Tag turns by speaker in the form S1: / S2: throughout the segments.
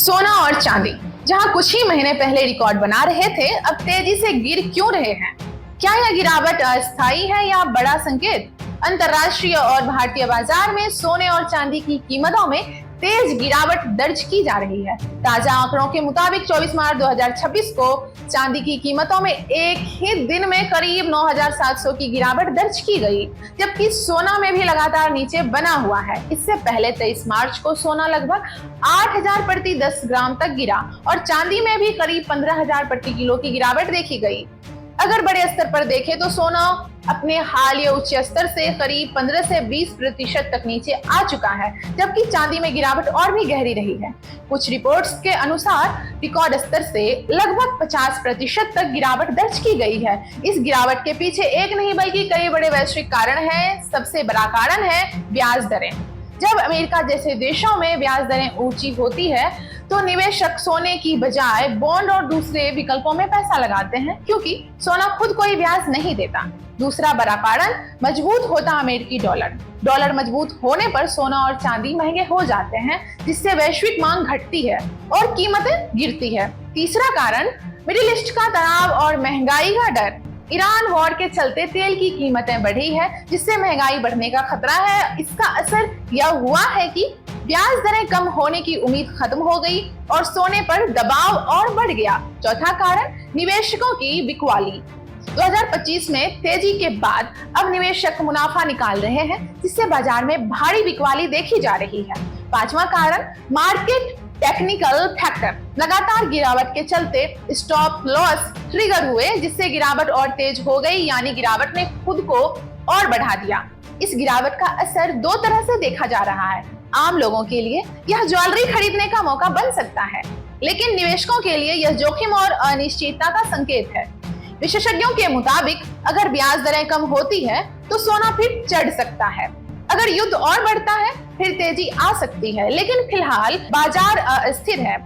S1: सोना और चांदी जहां कुछ ही महीने पहले रिकॉर्ड बना रहे थे, अब तेजी से गिर क्यों रहे हैं? क्या यह गिरावट अस्थायी है या बड़ा संकेत? अंतर्राष्ट्रीय और भारतीय बाजार में सोने और चांदी की कीमतों में तेज गिरावट दर्ज की जा रही है। ताजा आंकड़ों के मुताबिक 24 मार्च 2026 को चांदी की कीमतों में एक ही दिन में करीब 9,700 की गिरावट दर्ज की गई, जबकि सोना में भी लगातार नीचे बना हुआ है। इससे पहले 23 मार्च को सोना लगभग 8,000 प्रति 10 ग्राम तक गिरा और चांदी में भी करीब 15,000 प्रति किलो की गिरावट देखी गई। अगर बड़े स्तर पर देखें तो सोना अपने हालिया उच्च स्तर से करीब 15 से 20% तक नीचे आ चुका है, जबकि चांदी में गिरावट और भी गहरी रही है। कुछ रिपोर्ट्स के अनुसार रिकॉर्ड स्तर से लगभग 50% तक गिरावट दर्ज की गई है। इस गिरावट के पीछे एक नहीं बल्कि कई बड़े वैश्विक कारण हैं। सबसे बड़ा कारण है ब्याज दरें। जब अमेरिका जैसे देशों में ब्याज दरें ऊंची होती है तो निवेशक सोने की बजाय बॉन्ड और दूसरे विकल्पों में पैसा लगाते हैं, क्योंकि सोना खुद कोई ब्याज नहीं देता। दूसरा बड़ा कारण मजबूत होता अमेरिकी डॉलर। डॉलर मजबूत होने पर सोना और चांदी महंगे हो जाते हैं, जिससे वैश्विक मांग घटती है और कीमतें गिरती है। तीसरा कारण मिडिल ईस्ट का तनाव और महंगाई का डर। ईरान वॉर के चलते तेल की कीमतें बढ़ी है, जिससे महंगाई बढ़ने का खतरा है। इसका असर यह हुआ है कि ब्याज दरें कम होने की उम्मीद खत्म हो गई और सोने पर दबाव और बढ़ गया। चौथा कारण निवेशकों की बिकवाली। 2025 में तेजी के बाद अब निवेशक मुनाफा निकाल रहे हैं, जिससे बाजार में भारी बिकवाली देखी जा रही है। पांचवा कारण मार्केट टेक्निकल फैक्टर। लगातार गिरावट के चलते स्टॉप लॉस ट्रिगर हुए, जिससे गिरावट और तेज हो गई, यानी गिरावट ने खुद को और बढ़ा दिया। इस गिरावट का असर दो तरह से देखा जा रहा है। आम लोगों के लिए यह ज्वेलरी खरीदने का मौका बन सकता है, लेकिन निवेशकों के लिए यह जोखिम और अनिश्चितता का संकेत है। विशेषज्ञों के मुताबिक अगर ब्याज दरें कम होती है तो सोना फिर चढ़ सकता है। अगर युद्ध और बढ़ता है फिर तेजी आ सकती है, लेकिन फिलहाल बाजार अस्थिर है।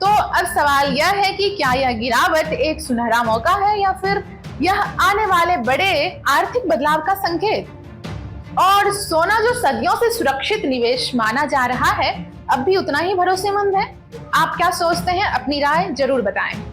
S1: तो अब सवाल यह है कि क्या यह गिरावट एक सुनहरा मौका है या फिर यह आने वाले बड़े आर्थिक बदलाव का संकेत? और सोना जो सदियों से सुरक्षित निवेश माना जा रहा है, अब भी उतना ही भरोसेमंद है? आप क्या सोचते हैं? अपनी राय जरूर बताएं।